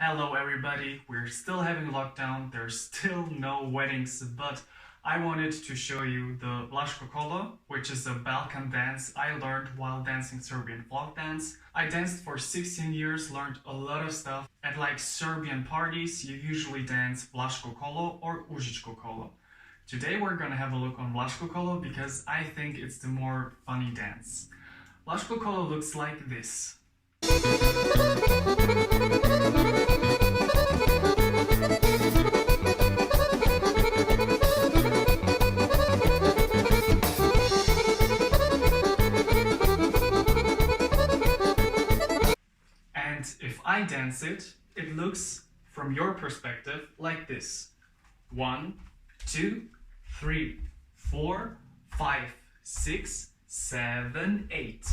Hello everybody, we're still having lockdown, there's still no weddings, but I wanted to show you the Vlasko Kolo, which is a Balkan dance I learned while dancing Serbian folk dance. I danced for 16 years, learned a lot of stuff. At like Serbian parties, you usually dance Vlasko Kolo or Užičko Kolo. Today we're gonna have a look on Vlasko Kolo because I think it's the more funny dance. Vlasko Kolo looks like this. And if I dance it, it looks, from your perspective, like this. 1, 2, 3, 4, 5, 6, 7, 8.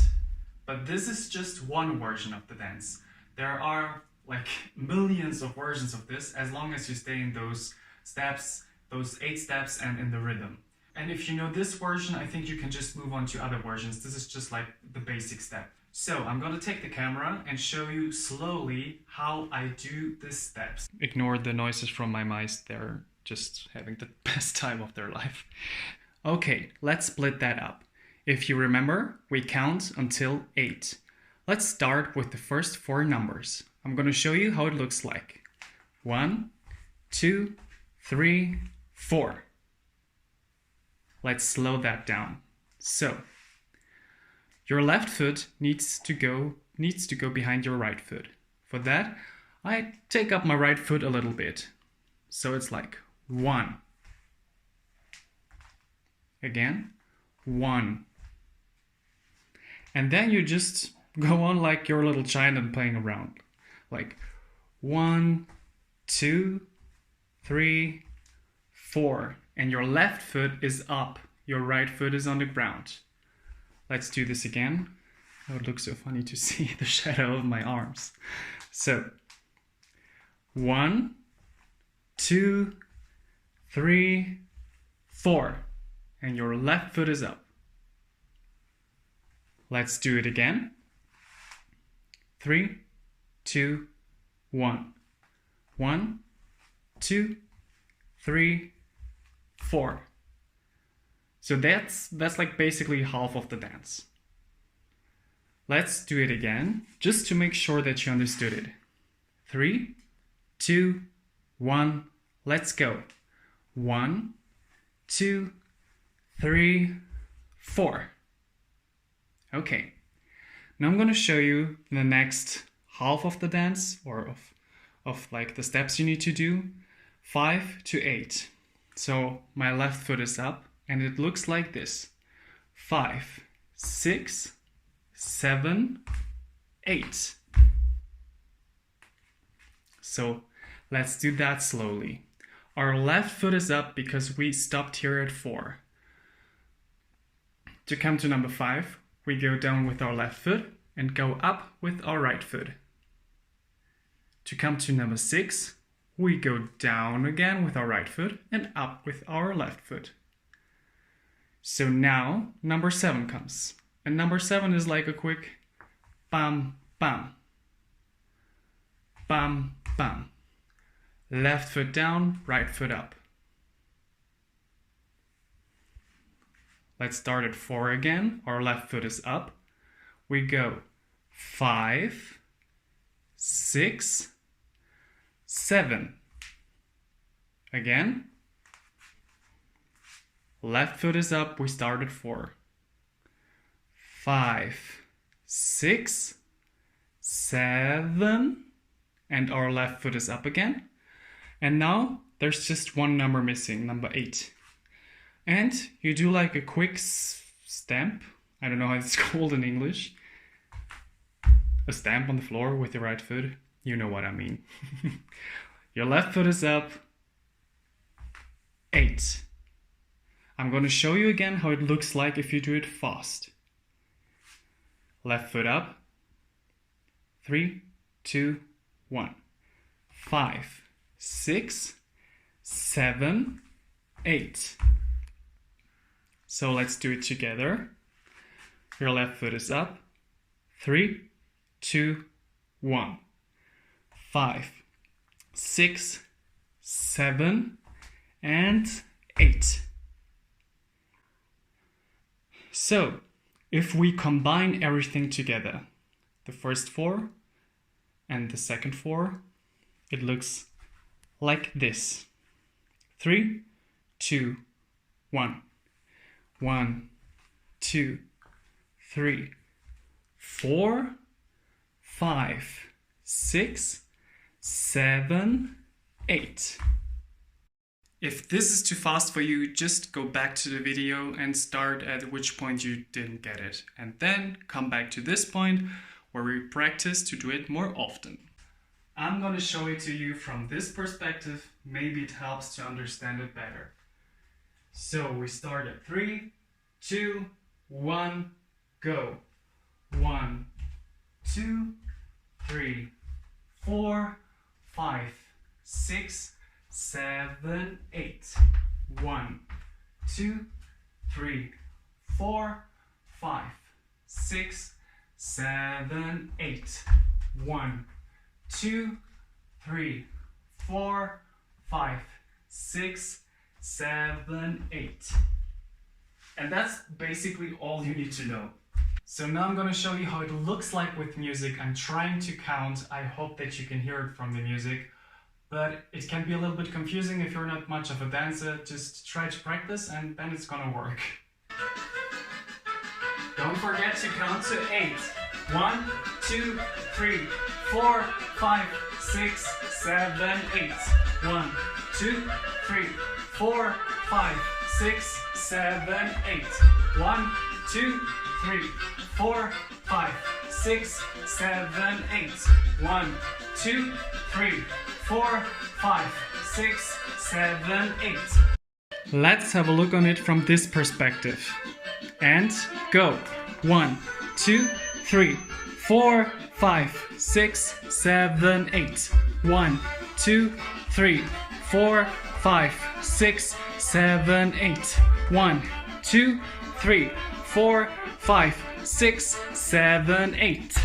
But this is just one version of the dance. There are like millions of versions of this, as long as you stay in those steps, those 8 steps, and in the rhythm. And if you know this version, I think you can just move on to other versions. This is just like the basic step. So I'm gonna take the camera and show you slowly how I do the steps. Ignore the noises from my mice, they're just having the best time of their life. Okay, let's split that up. If you remember, we count until 8. Let's start with the first 4 numbers. I'm going to show you how it looks like. 1, 2, 3, 4. Let's slow that down. So, your left foot needs to go behind your right foot. For that, I take up my right foot a little bit. So it's like 1. Again, 1. And then you just go on like your little child and playing around. Like 1, 2, 3, 4. And your left foot is up. Your right foot is on the ground. Let's do this again. Oh, it looks so funny to see the shadow of my arms. So 1, 2, 3, 4. And your left foot is up. Let's do it again. 3, 2, 1. 1, 2, 3, 4. So that's like basically half of the dance. Let's do it again, just to make sure that you understood it. 3, 2, 1, let's go. 1, 2, 3, 4. Okay, now I'm going to show you the next half of the dance, or of like the steps you need to do, 5 to 8. So my left foot is up and it looks like this. 5, 6, 7, 8. So let's do that slowly. Our left foot is up because we stopped here at 4. To come to number 5, we go down with our left foot and go up with our right foot. To come to number 6, we go down again with our right foot and up with our left foot. So now number 7 comes. And number 7 is like a quick bam, bam. Bam, bam. Left foot down, right foot up. Let's start at 4 again. Our left foot is up. We go 5, 6, 7. Again. Left foot is up. We start at 4. 5, 6, 7. And our left foot is up again. And now there's just one number missing, number 8. And you do like a quick stamp. I don't know how it's called in English. A stamp on the floor with your right foot. You know what I mean. Your left foot is up. 8. I'm going to show you again how it looks like if you do it fast. Left foot up. 3, 2, 1. 5, 6, 7, 8. So let's do it together. Your left foot is up. 3, 2, 1. 5, 6, 7, and 8. So, if we combine everything together, the first 4 and the second 4, it looks like this. 3, 2, 1. 1, 2, 3, 4, 5, 6, 7, 8. If this is too fast for you, just go back to the video and start at which point you didn't get it. And then come back to this point where we practice to do it more often. I'm going to show it to you from this perspective. Maybe it helps to understand it better. So we start at 3, 2, 1, go. 1, 2, 3, 4, 5, 6, 7, 8. 1, 2, 3, 4, 5, 6, 7, 8. 1, 2, 3, 4, 5, 6, 7, 8. And that's basically all you need to know. So now I'm going to show you how it looks like with music. I'm trying to count. I hope that you can hear it from the music. But it can be a little bit confusing if you're not much of a dancer. Just try to practice and then it's gonna work. Don't forget to count to 8. 1, 2, 3, 4, 5, 6, 7, 8. 1, 2, 3, 4, 5, 6, 7, 8. 1, 2, 3, 4, 5, 6, 7, 8. 1, 2, 3, 4, 5, 6, 7, 8. Let's have a look on it from this perspective. And go. 1, 2, 3, 4, 5, 6, 7, 8. 1, 2, 3, 4, 5, 6, 7, 8. 1, 2, 3, 4, 5, 6, 7, 8.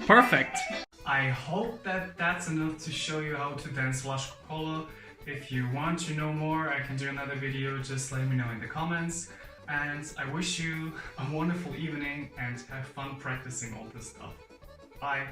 Perfect! I hope that that's enough to show you how to dance Vlasko Kolo. If you want to know more, I can do another video, just let me know in the comments. And I wish you a wonderful evening and have fun practicing all this stuff. Bye!